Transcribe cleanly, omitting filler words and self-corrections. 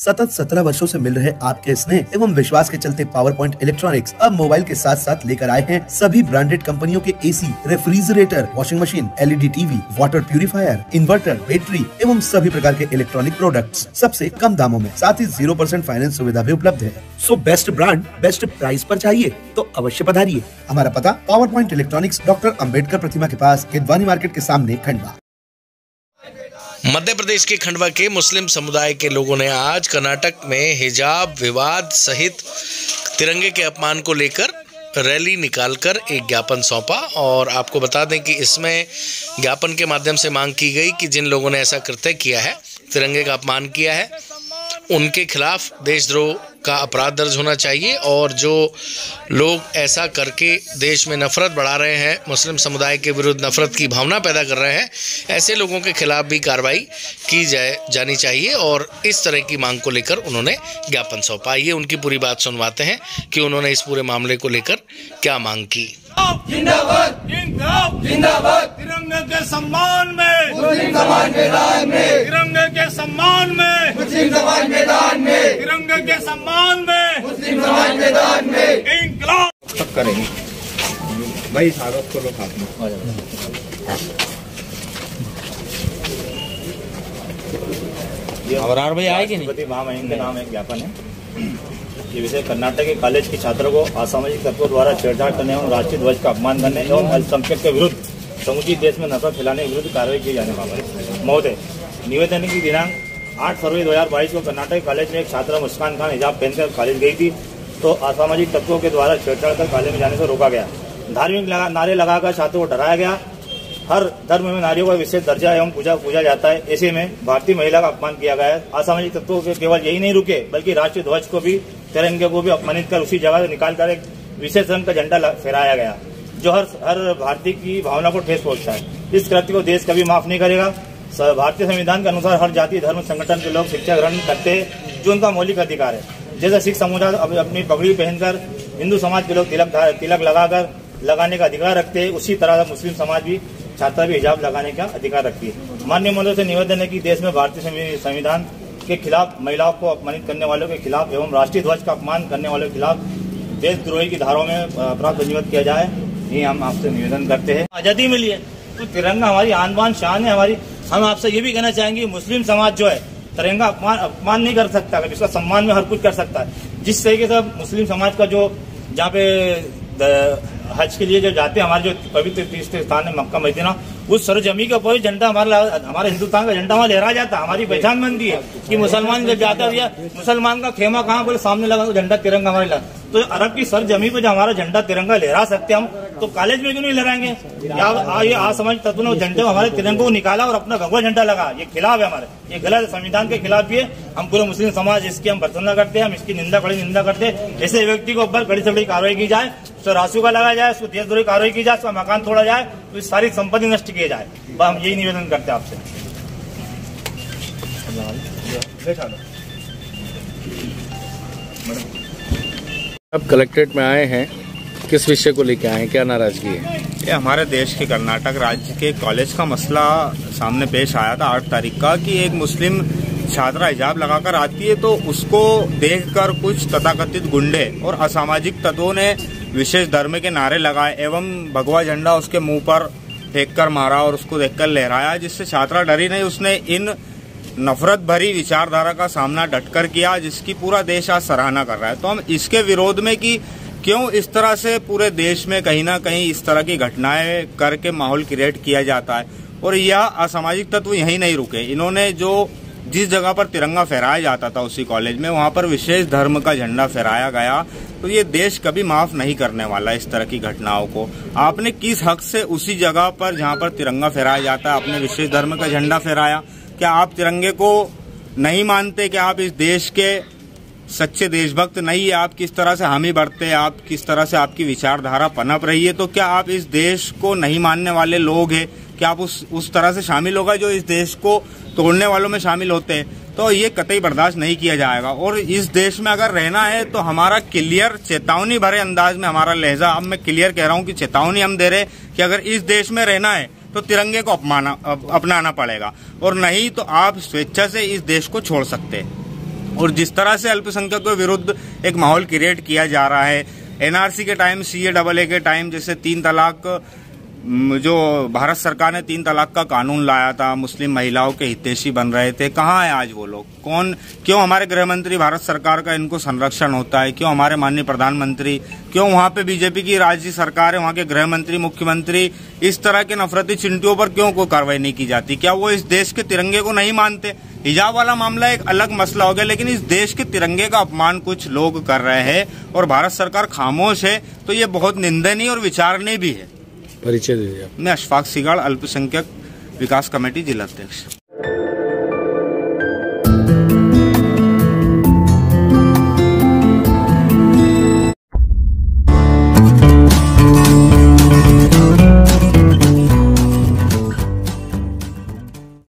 सतत 17 वर्षों से मिल रहे आपके स्नेह एवं विश्वास के चलते पावर पॉइंट इलेक्ट्रॉनिक्स अब मोबाइल के साथ साथ लेकर आए हैं सभी ब्रांडेड कंपनियों के AC, refrigerator, washing machine, LED TV, water purifier, inverter, battery एवं सभी प्रकार के इलेक्ट्रॉनिक प्रोडक्ट्स सबसे कम दामों में, साथ ही 0% फाइनेंस सुविधा भी उपलब्ध है। So best brand best price पर चाहिए तो अवश्य पधारिए। हमारा पता power point electronics, doctor Ambedkar प्रतिमा के पास, किदवानी मार्केट के सामने, खंडवा। मध्य प्रदेश के खंडवा के मुस्लिम समुदाय के लोगों ने आज कर्नाटक में हिजाब विवाद सहित तिरंगे के अपमान को लेकर रैली निकालकर एक ज्ञापन सौंपा। और आपको बता दें कि इसमें ज्ञापन के माध्यम से मांग की गई कि जिन लोगों ने ऐसा कृत्य किया है, तिरंगे का अपमान किया है, उनके खिलाफ देशद्रोह का अपराध दर्ज होना चाहिए। और जो लोग ऐसा करके देश में नफरत बढ़ा रहे हैं, मुस्लिम समुदाय के विरुद्ध नफरत की भावना पैदा कर रहे हैं, ऐसे लोगों के खिलाफ भी कार्रवाई की जानी चाहिए। और इस तरह की मांग को लेकर उन्होंने ज्ञापन सौंपा। ये उनकी पूरी बात सुनवाते हैं कि उन्होंने इस पूरे मामले को लेकर क्या मांग की। जिंदाबाद जिंदाबाद जिंदाबाद, तिरंगे के सम्मान में, मुस्लिम समाज मैदान में, तिरंगे के सम्मान में, मुस्लिम समाज मैदान में, तिरंगे के सम्मान में, मुस्लिम समाज मैदान में इंकलाब सब करेंगे भाई। सारों को लोग हाथ में और भाई आएगी नहीं। महामहिम के नाम एक ज्ञापन है। ये विषय कर्नाटक के कॉलेज के छात्रों को असामाजिक तत्वों द्वारा छेड़छाड़ करने एवं राष्ट्रीय ध्वज का अपमान करने एवं अल्पसंख्यक के विरुद्ध समूची देश में नफरत फैलाने के विरुद्ध कार्रवाई की जाने वाली महोदय। निवेदन की दिनांक 8 फरवरी 2022 को कर्नाटक कॉलेज में एक छात्रा मुस्कान खान हिजाब पहनकर कॉलेज गई थी, तो असामाजिक तत्वों के द्वारा छेड़छाड़ कर कॉलेज में जाने से रोका गया। धार्मिक नारे लगाकर छात्रों को डराया गया। हर धर्म में नारियों का विशेष दर्जा एवं पूजा जाता है, ऐसे में भारतीय महिला का अपमान किया गया है। असामाजिक तत्वों के केवल यही नहीं रुके, बल्कि राष्ट्रीय ध्वज को भी, तिरंगे को भी अपमानित कर उसी जगह से निकालकर एक विशेष रंग का झंडा फहराया गया, जो हर भारतीय की भावना को ठेस पहुंचता है। इस कृत्य को देश कभी माफ नहीं करेगा। भारतीय संविधान के अनुसार हर जाति धर्म संगठन के लोग शिक्षा ग्रहण करते हैं, जो उनका मौलिक अधिकार है। जैसे सिख समुदाय अपनी पगड़ी पहनकर, हिंदू समाज के लोग तिलक लगाने का अधिकार रखते हैं, उसी तरह मुस्लिम समाज भी, छात्रा भी हिजाब लगाने का अधिकार रखती है। माननीय महोदय से निवेदन है कि देश में भारतीय संविधान के खिलाफ, महिलाओं को अपमानित करने वालों के खिलाफ एवं राष्ट्रीय ध्वज का अपमान करने वालों के खिलाफ देशद्रोही की धाराओं में अपराध पंजीबद्ध किया जाए, ये हम आपसे निवेदन करते हैं। आजादी मिली है तो तिरंगा हमारी आन बान शान है हमारी। हम आपसे ये भी कहना चाहेंगे, मुस्लिम समाज जो है तिरंगा अपमान नहीं कर सकता, इसका सम्मान में हर कुछ कर सकता है। जिस तरीके से मुस्लिम समाज का जो जहाँ पे हज के लिए जो जाते हैं, हमारे जो पवित्र तीर्थ स्थान है मक्का मदीना, उस सरजमी के ऊपर झंडा हमारे हिंदुस्तान का झंडा वहाँ लहरा जाता है। हमारी पहचान बनती है कि मुसलमान जब जाता है, मुसलमान का खेमा कहाँ बोले सामने लगा तो झंडा तिरंगा हमारे लगा। तो अरब की सरजमी पे जो हमारा झंडा तिरंगा लहरा सकते हम, तो कॉलेज में क्यों नहीं लहराएंगे? ये असामाजिक तत्वों ने झंडे हमारे तिरंगे को निकाला और अपना भगवा झंडा लगा, ये खिलाफ है हमारे, ये गलत है, संविधान के खिलाफ भी है। हम पूरे मुस्लिम समाज इसकी हम भर्त्सना करते हैं, हम इसकी कड़ी निंदा करते हैं। ऐसे व्यक्ति को ऊपर कड़ी से कड़ी कार्रवाई की जाए, उसको रासू का लगाया जाए, उसको देशद्रोही कार्रवाई की जाए, उसका मकान तोड़ा जाए, तो इस सारी संपत्ति नष्ट की जाए। हम यही निवेदन करते हैं आपसे। अब कलेक्ट्रेट में आए हैं, किस विषय को लेकर आए हैं, क्या नाराजगी है? ये हमारे देश के कर्नाटक राज्य के कॉलेज का मसला सामने पेश आया था 8 तारीख का, कि एक मुस्लिम छात्रा हिजाब लगाकर आती है तो उसको देखकर कुछ तथाकथित गुंडे और असामाजिक तत्वों ने विशेष धर्म के नारे लगाए एवं भगवा झंडा उसके मुंह पर फेंक कर मारा और उसको देखकर लहराया, जिससे छात्रा डरी नहीं। उसने इन नफरत भरी विचारधारा का सामना डटकर किया, जिसकी पूरा देश आज सराहना कर रहा है। तो हम इसके विरोध में कि क्यों इस तरह से पूरे देश में कहीं ना कहीं इस तरह की घटनाएं करके माहौल क्रिएट किया जाता है। और यह असामाजिक तत्व यहीं नहीं रुके, इन्होंने जिस जगह पर तिरंगा फहराया जाता था उसी कॉलेज में, वहां पर विशेष धर्म का झंडा फहराया गया। तो ये देश कभी माफ नहीं करने वाला इस तरह की घटनाओं को। आपने किस हक से उसी जगह पर जहां पर तिरंगा फहराया जाता है, आपने विशेष धर्म का झंडा फहराया? क्या आप तिरंगे को नहीं मानते? क्या आप इस देश के सच्चे देशभक्त नहीं है? आप किस तरह से हामी बढ़ते हैं, आप किस तरह से आपकी विचारधारा पनप रही है, तो क्या आप इस देश को नहीं मानने वाले लोग हैं? क्या आप उस तरह से शामिल होगा जो इस देश को तोड़ने वालों में शामिल होते हैं? तो ये कतई बर्दाश्त नहीं किया जाएगा। और इस देश में अगर रहना है तो हमारा क्लियर चेतावनी भरे अंदाज में हमारा लहजा, अब मैं क्लियर कह रहा हूँ कि चेतावनी हम दे रहे कि अगर इस देश में रहना है तो तिरंगे को अपनाना पड़ेगा, और नहीं तो आप स्वेच्छा से इस देश को छोड़ सकते हैं। और जिस तरह से अल्पसंख्यकों के विरुद्ध एक माहौल क्रिएट किया जा रहा है, एनआरसी के टाइम, CAA के टाइम, जैसे 3 तलाक, जो भारत सरकार ने 3 तलाक का कानून लाया था, मुस्लिम महिलाओं के हितैषी बन रहे थे, कहाँ है आज वो लोग? क्यों हमारे गृह मंत्री, भारत सरकार का इनको संरक्षण होता है? क्यों हमारे माननीय प्रधानमंत्री, क्यों वहाँ पे बीजेपी की राज्य सरकार है, वहाँ के गृह मंत्री, मुख्यमंत्री इस तरह के नफरती चिंटियों पर क्यों कोई कार्रवाई नहीं की जाती? क्या वो इस देश के तिरंगे को नहीं मानते? हिजाब वाला मामला एक अलग मसला हो गया, लेकिन इस देश के तिरंगे का अपमान कुछ लोग कर रहे हैं और भारत सरकार खामोश है, तो ये बहुत निंदनीय और विचारणीय भी है। परिचय दीजिए। मैं अशफाक सिगाड़, अल्पसंख्यक विकास कमेटी जिला अध्यक्ष।